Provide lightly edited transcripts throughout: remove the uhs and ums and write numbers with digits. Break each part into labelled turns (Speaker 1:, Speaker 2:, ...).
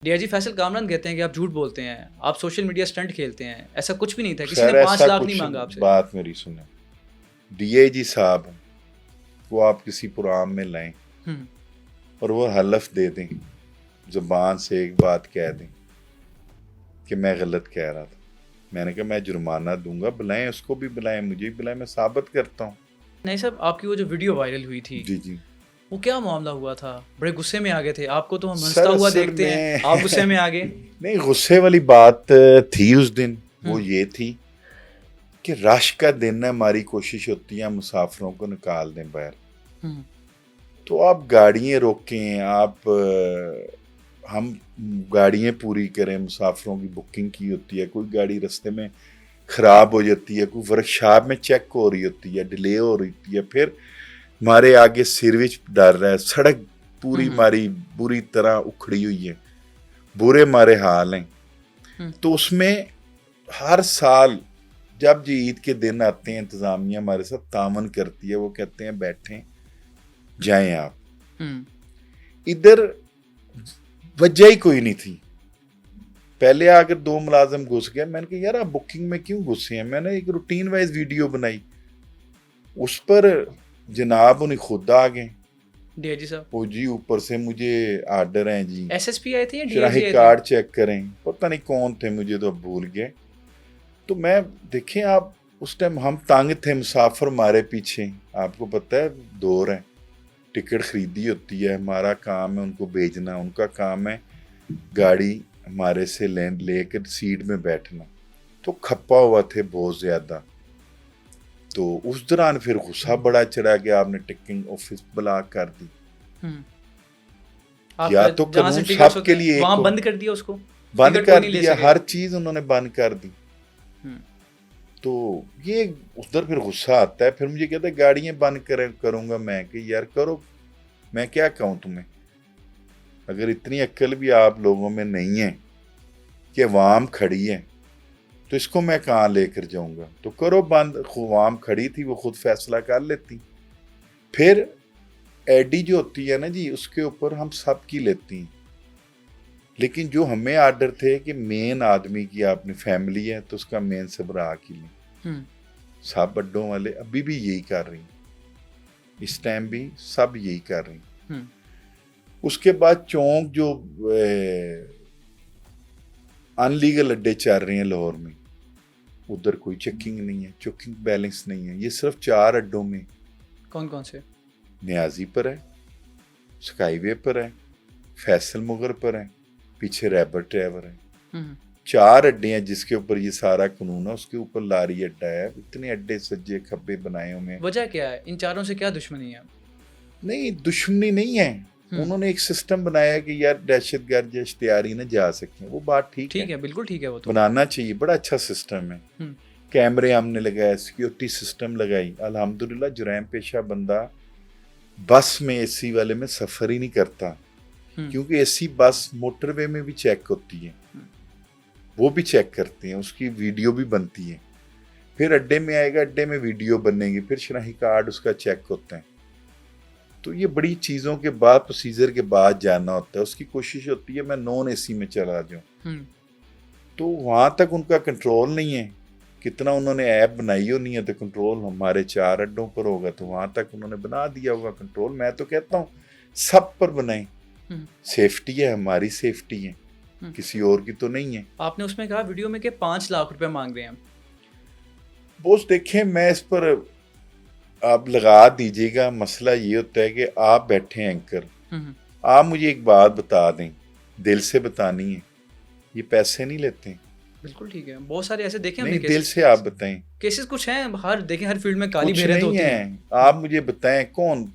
Speaker 1: DIG Faisal Kamran कहते हैं कि आप झूठ बोलते हैं, आप सोशल मीडिया स्टंट खेलते हैं। ऐसा कुछ भी नहीं था, किसी
Speaker 2: खैर
Speaker 1: ने 5
Speaker 2: ऐसा
Speaker 1: लाख
Speaker 2: कुछ
Speaker 1: नहीं मांगा आपसे।
Speaker 2: बात मेरी सुने, डीआईजी साहब को आप किसी प्रोग्राम में लाएं
Speaker 1: हम्म,
Speaker 2: और वो हलफ दे दें, ज़बान से एक बात कह दें कि मैं गलत कह रहा था, मैंने कहा मैं जुर्माना दूंगा, बुलाएं उसको भी बुलाएं, मुझे भी बुलाएं, मैं साबित करता हूँ।
Speaker 1: नहीं साहब, आपकी वो जो वीडियो वायरल हुई थी,
Speaker 2: जी जी
Speaker 1: वो क्या मामला हुआ था? बड़े गुस्से में आ गए थे, आपको तो हम हंसता
Speaker 2: सर
Speaker 1: हुआ
Speaker 2: असल
Speaker 1: देखते हैं,
Speaker 2: में
Speaker 1: आप गुस्से में आ गए।
Speaker 2: नहीं, गुस्से वाली बात थी उस दिन, वो ये थी कि रश का दिन है, हमारी कोशिश होती है मुसाफिरों को निकाल दें बाहर।
Speaker 1: हम्म,
Speaker 2: तो आप गाड़ियाँ रोकें, हम गाड़ियाँ पूरी करें, मुसाफिरों की बुकिंग की होती है, कोई गाड़ी रास्ते में ख़राब हो जाती है, कोई वर्कशॉप में चेक हो रही होती है, डिले हो रही होती है, फिर हमारे आगे सिरविच डर रहा है, सड़क पूरी हमारी बुरी तरह उखड़ी हुई है, बुरे हमारे हाल हैं। तो उसमें हर साल जब जी ईद के दिन आते हैं, इंतज़ामिया हमारे साथ तामन करती है, वो कहते हैं बैठें जाएं आप। इधर वजह ही कोई नहीं थी, पहले आकर 2 मुलाजिम घुस गए, मैंने कहा यार आप बुकिंग में क्यों घुसे हैं, मैंने एक रूटीन वाइज वीडियो बनाई, उस पर जनाब उन्हें खुद आ गए,
Speaker 1: डीआईजी साहब
Speaker 2: वो जी ऊपर से मुझे आर्डर हैं जी,
Speaker 1: एसएसपी आए थे या
Speaker 2: शराही
Speaker 1: डीआईजी आए
Speaker 2: कार्ड
Speaker 1: थे?
Speaker 2: चेक करें, पता नहीं कौन थे, मुझे तो अब भूल गए। तो मैं देखें, आप उस टाइम हम तंग थे, मुसाफिर हमारे पीछे, आपको पता है दौर है, टिकट खरीदी होती है, हमारा काम है उनको भेजना, उनका काम है गाड़ी हमारे से लेकर सीट में बैठना। तो खप्पा हुआ थे बहुत ज़्यादा, तो उस दौरान फिर गुस्सा बड़ा चढ़ा कि आपने टिकटिंग ऑफिस ब्लॉक कर दी।
Speaker 1: आप
Speaker 2: या तो
Speaker 1: जहाँ से
Speaker 2: कानून
Speaker 1: टिकट्स
Speaker 2: सब
Speaker 1: होते
Speaker 2: के
Speaker 1: हैं
Speaker 2: लिए एक
Speaker 1: वहाँ
Speaker 2: हो,
Speaker 1: बंद कर दिया उसको,
Speaker 2: बंद
Speaker 1: टिकट कोई
Speaker 2: कर
Speaker 1: नहीं ले
Speaker 2: दिया,
Speaker 1: सके।
Speaker 2: हर चीज़ उन्होंने बंद कर दी। तो ये उधर फिर गुस्सा आता है, फिर मुझे कहता है गाड़ियाँ बंद करूँगा मैं, कि यार करो, मैं क्या कहूँ तुम्हें, अगर इतनी अक्ल भी आप लोगों में नहीं है कि अवाम खड़ी है तो इसको मैं कहाँ लेकर जाऊँगा, तो करो बंद। अवाम खड़ी थी, वो खुद फैसला कर लेती। फिर एडी जो होती है ना जी, उसके ऊपर हम सब की लेती हैं, लेकिन जो हमें आर्डर थे कि मेन आदमी की आपने फैमिली है तो उसका मेन सबरा की लें, सब अड्डों वाले अभी भी यही कर रही, इस टाइम भी सब यही कर रही। उसके बाद चौंक जो अनलीगल अड्डे चल रहे हैं लाहौर में, उधर कोई चेकिंग नहीं है, चेकिंग बैलेंस नहीं है। ये सिर्फ 4 अड्डों में,
Speaker 1: कौन कौन से?
Speaker 2: न्याजी पर है, स्काईवे पर है, फैसल मुगर पर है, पीछे रैबर ट्रैवर है। 4 अड्डे हैं जिसके ऊपर ये सारा कानून है। उसके ऊपर लारी अड्डा है, इतने अड्डे सज्जे खब्बे बनाए हुए हैं।
Speaker 1: वजह क्या है, इन चारों से क्या दुश्मनी है?
Speaker 2: नहीं, दुश्मनी नहीं है, उन्होंने एक सिस्टम बनाया कि यार दहशतगर्द या इश्तिहारी न जा सकें। वो बात ठीक है,
Speaker 1: बिल्कुल ठीक है, वो तो
Speaker 2: बनाना चाहिए, बड़ा अच्छा सिस्टम है। कैमरे हमने लगाए, सिक्योरिटी सिस्टम लगाई, अल्हम्दुलिल्लाह जुरैम पेशा बंदा बस में एसी वाले में सफ़र ही नहीं करता, क्योंकि एसी बस मोटरवे में भी चेक होती है, वो भी चेक करते हैं, उसकी वीडियो भी बनती है, फिर अड्डे में आएगा, अड्डे में वीडियो बनेगी, फिर शनाही कार्ड उसका चेक होता है। तो ये बड़ी चीज़ों के बाद, प्रोसीजर के बाद जाना होता है। उसकी कोशिश होती है मैं नॉन एसी में चला जाऊँ, तो वहाँ तक उनका कंट्रोल नहीं है। कितना उन्होंने ऐप बनाई होनी है, तो कंट्रोल हमारे 4 अड्डों पर होगा, तो वहाँ तक उन्होंने बना दिया होगा कंट्रोल। मैं तो कहता हूँ सब पर बनाएं, सेफ्टी है, हमारी सेफ्टी है, किसी और की तो नहीं है।
Speaker 1: आपने उसमें कहा वीडियो में कि 5 लाख रुपए मांग रहे हैं।
Speaker 2: बोस देखें, मैं इस पर आप लगा दीजिएगा, मसला ये होता है कि आप बैठे हैं एंकर, आप मुझे एक बात बता दें, दिल से बतानी है, ये पैसे नहीं लेते।
Speaker 1: बिल्कुल ठीक है, बहुत सारे ऐसे देखे
Speaker 2: हमने। दिल से आप बताएं,
Speaker 1: केसेस कुछ हैं, हर देखें, हर फील्ड में काली
Speaker 2: कुछ
Speaker 1: भेरें
Speaker 2: नहीं है। आप मुझे बताएं कौन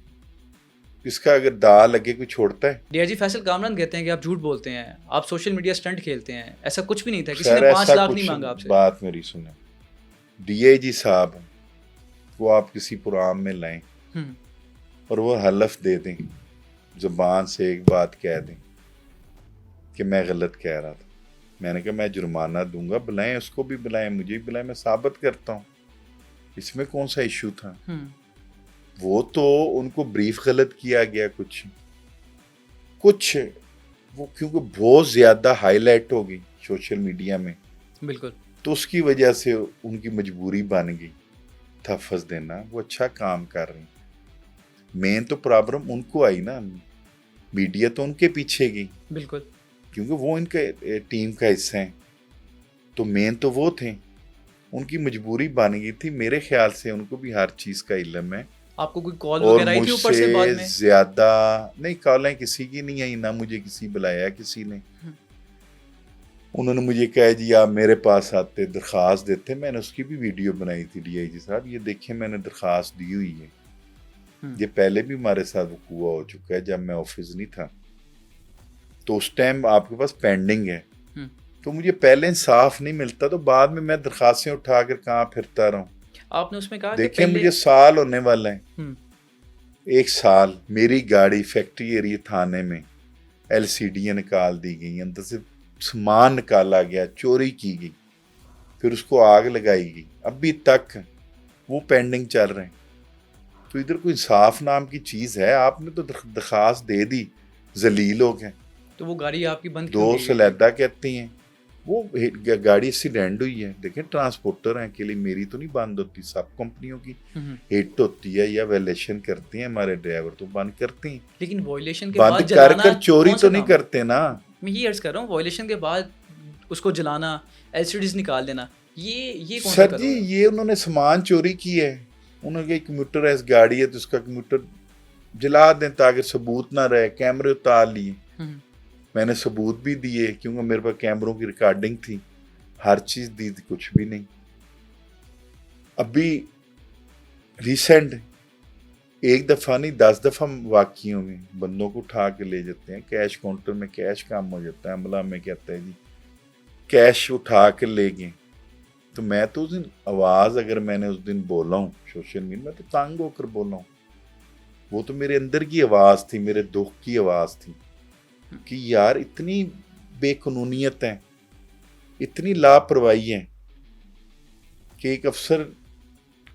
Speaker 2: इसका अगर दाल लगे कोई छोड़ता है?
Speaker 1: डीआईजी फैसल कामरान कहते हैं कि आप झूठ बोलते हैं, आप सोशल मीडिया स्टंट खेलते हैं। ऐसा कुछ भी नहीं था, किसी ने 5 लाख नहीं मांगा आपसे।
Speaker 2: बात मेरी सुने, डीआईजी साहब को आप किसी प्रोग्राम में लाएं और वो हलफ दे दें, ज़बान से एक बात कह दें कि मैं गलत कह रहा था, मैंने कहा मैं जुर्माना दूंगा, बुलाएं उसको भी बुलाएं, मुझे भी बुलाएं, मैं साबित करता हूँ, इसमें कौन सा इशू था। वो तो उनको ब्रीफ गलत किया गया, कुछ वो क्योंकि बहुत ज़्यादा हाईलाइट हो गई सोशल मीडिया में,
Speaker 1: बिल्कुल,
Speaker 2: तो उसकी वजह से उनकी मजबूरी बन गई तहफ़्फ़ुज़ देना। वो अच्छा काम कर रही, मेन तो प्रॉब्लम उनको आई ना, मीडिया तो उनके पीछे गई,
Speaker 1: बिल्कुल,
Speaker 2: क्योंकि वो इनके टीम का हिस्सा हैं, तो मेन तो वो थे, उनकी मजबूरी बन गई थी। मेरे ख्याल से उनको भी हर चीज़ का इल्म है।
Speaker 1: आपको कोई कॉल
Speaker 2: और
Speaker 1: वगैरह आई थी ऊपर से बाद
Speaker 2: मुझसे
Speaker 1: में?
Speaker 2: ज़्यादा नहीं, कॉलें किसी की नहीं आई, ना मुझे किसी बुलाया किसी ने। उन्होंने मुझे कहा जी आप मेरे पास आते, दरख्वास्त देते। मैंने उसकी भी वीडियो बनाई थी, DIG साहब ये देखिए मैंने दरख्वास्त दी हुई है। ये पहले भी हमारे साथ वकूआ हो चुका है जब मैं ऑफिस नहीं था, तो उस टाइम आपके पास पेंडिंग है, तो मुझे पहले इंसाफ नहीं मिलता, तो बाद में मैं दरख्वास्तें उठाकर कहाँ फिरता रहूं।
Speaker 1: आपने उसमें कहा
Speaker 2: देखिए मुझे साल होने वाला है, 1 साल। मेरी गाड़ी फैक्ट्री एरिया थाने में LCD निकाल दी गई, अंदर से सामान निकाला गया, चोरी की गई, फिर उसको आग लगाई गई, अभी तक वो पेंडिंग चल रहे हैं। तो इधर कोई इंसाफ नाम की चीज़ है? आपने तो दरख्वास्त दे दी, जलील हो गए।
Speaker 1: तो वो गाड़ी आपकी बंद क्यों
Speaker 2: दो
Speaker 1: की गई?
Speaker 2: सलैदा कहती हैं, वो गाड़ी एक्सीडेंट हुई है। देखें ट्रांसपोर्टर हैं के लिए मेरी तो नहीं बंद होती, सब कंपनियों की हिट होती है या वायलेशन करती हैं हमारे ड्राइवर, तो बंद करती हैं।
Speaker 1: लेकिन वायलेशन के
Speaker 2: बंद
Speaker 1: बाद
Speaker 2: कर
Speaker 1: जलाना
Speaker 2: कर चोरी
Speaker 1: कौन सा
Speaker 2: तो नहीं
Speaker 1: काम है?
Speaker 2: करते ना।
Speaker 1: मैं ये अर्ज कर रहा हूँ, वायलेशन के बाद उसको जलाना, LCDs निकाल देना, ये कौन सा
Speaker 2: सर
Speaker 1: करो
Speaker 2: जी
Speaker 1: है?
Speaker 2: ये उन्होंने सामान चोरी की है। उन्होंने कंप्यूटर है, इस गाड़ी है तो उसका कंप्यूटर जला दें ताकि सबूत ना रहे। कैमरे उतार लिए, मैंने सबूत भी दिए क्योंकि मेरे पास कैमरों की रिकॉर्डिंग थी, हर चीज़ दी थी, कुछ भी नहीं। अभी रिसेंट 1 दफ़ा नहीं 10 दफ़ा वाक़ियों में बंदों को उठा के ले जाते हैं, कैश काउंटर में कैश काम हो जाता है, अमला में कहता है जी कैश उठा के ले गए। तो मैं तो उस दिन आवाज़ अगर मैंने उस दिन बोला हूँ सोशल मीडिया में तो तंग होकर बोला हूँ, वो तो मेरे अंदर की आवाज़ थी, मेरे दुख की आवाज़ थी कि यार इतनी बेकानूनियत है, इतनी लापरवाही है कि एक अफसर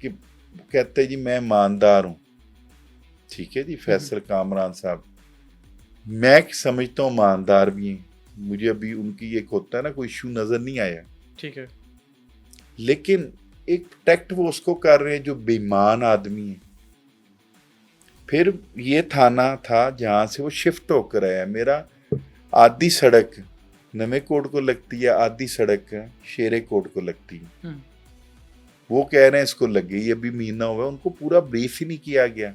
Speaker 2: कि कहते हैं जी मैं ईमानदार हूँ, ठीक है जी फैसल कामरान साहब, मैं समझता हूँ ईमानदार भी हैं, मुझे अभी उनकी एक होता है ना कोई इशू नज़र नहीं आया,
Speaker 1: ठीक है,
Speaker 2: लेकिन एक प्रोटेक्ट वो उसको कर रहे हैं जो बेईमान आदमी है। फिर ये थाना था जहाँ से वो शिफ्ट होकर आया। मेरा आधी सड़क नवे कोट को लगती है, आधी सड़क शेरे कोट को लगती है। वो कह रहे हैं इसको लगे, ये अभी महीना हुआ है, उनको पूरा ब्रीफ ही नहीं किया गया।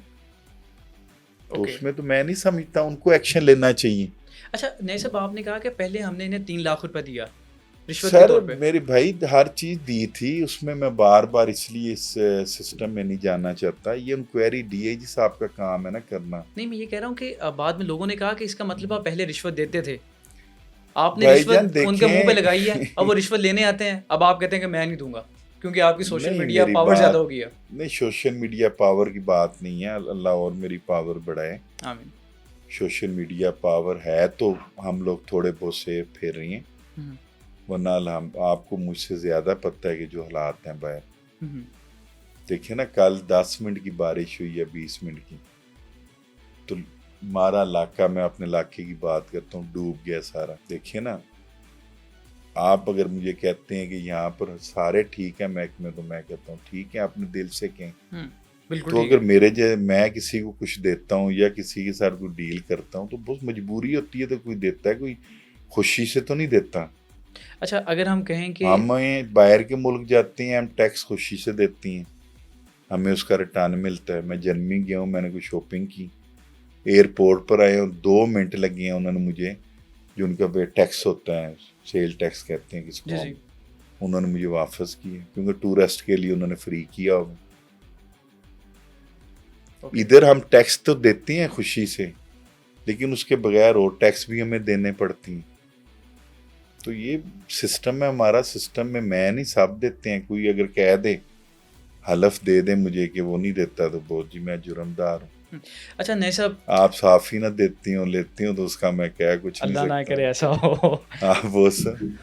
Speaker 2: तो उसमें तो मैं नहीं समझता उनको एक्शन लेना चाहिए।
Speaker 1: अच्छा नए साहब, आपने कहा कि पहले हमने इन्हें 3 लाख रुपए दिया रिश्वत के तौर पे।
Speaker 2: सर मेरे भाई हर चीज़ दी थी, उसमें मैं बार बार इसलिए इस सिस्टम में नहीं जाना चाहता। ये इंक्वायरी DIG साहब का काम है ना करना। नहीं
Speaker 1: मैं ये कह रहा हूँ कि बाद में लोगों ने कहा कि इसका मतलब आप पहले रिश्वत देते थे, आपने रिश्वत उनके मुंह पे लगाई है, अब वो रिश्वत लेने आते हैं, अब आप कहते हैं कि मैं नहीं दूंगा क्योंकि आपकी सोशल मीडिया पावर ज़्यादा हो गई है। नहीं,
Speaker 2: सोशल मीडिया पावर की बात नहीं है, अल्लाह और मेरी पावर बढ़ाए,
Speaker 1: आमीन।
Speaker 2: सोशल मीडिया पावर है तो हम लोग थोड़े बहुत से फिर रही हैं, वरना आपको मुझसे ज़्यादा पता है कि जो हालात हैं बाहर। देखिए ना कल 10 मिनट की बारिश हुई है, 20 मिनट की, तो हमारा इलाका, मैं अपने इलाके की बात करता हूँ, डूब गया सारा। देखिए ना, आप अगर मुझे कहते हैं कि यहाँ पर सारे ठीक है महकमे, तो मैं कहता हूँ ठीक है, अपने दिल से कहें। तो अगर मेरे मैं किसी को कुछ देता हूँ या किसी के साथ कोई डील करता हूँ तो बहुत मजबूरी होती है, तो कोई देता है, कोई खुशी से तो नहीं देता।
Speaker 1: अच्छा अगर हम कहें कि
Speaker 2: हमें बाहर के मुल्क जाते हैं, हम टैक्स खुशी से देती हैं, हमें उसका रिटर्न मिलता है। मैं जर्मनी गया हूँ, मैंने कोई शॉपिंग की, एयरपोर्ट पर आए हूँ, 2 मिनट लगे हैं, उन्होंने मुझे जो उनका टैक्स होता है, सेल टैक्स कहते हैं किसको, उन्होंने मुझे वापस किया क्योंकि टूरिस्ट के लिए उन्होंने फ्री किया होगा। इधर हम टैक्स तो देते हैं खुशी से, लेकिन उसके बगैर और टैक्स भी हमें देने पड़ती हैं। तो ये सिस्टम है हमारा, सिस्टम में मैं नहीं, सब देते हैं। कोई अगर कह दे, हलफ दे दे मुझे कि वो नहीं देता तो बहुत जी मैं जुर्मदार हूँ।
Speaker 1: अच्छा नए साहब, आप
Speaker 2: साफ ही ना देती हो लेती हो तो उसका मैं क्या कुछ नहीं सकता।
Speaker 1: अल्लाह ना करे ऐसा हो।
Speaker 2: हाँ वो सर।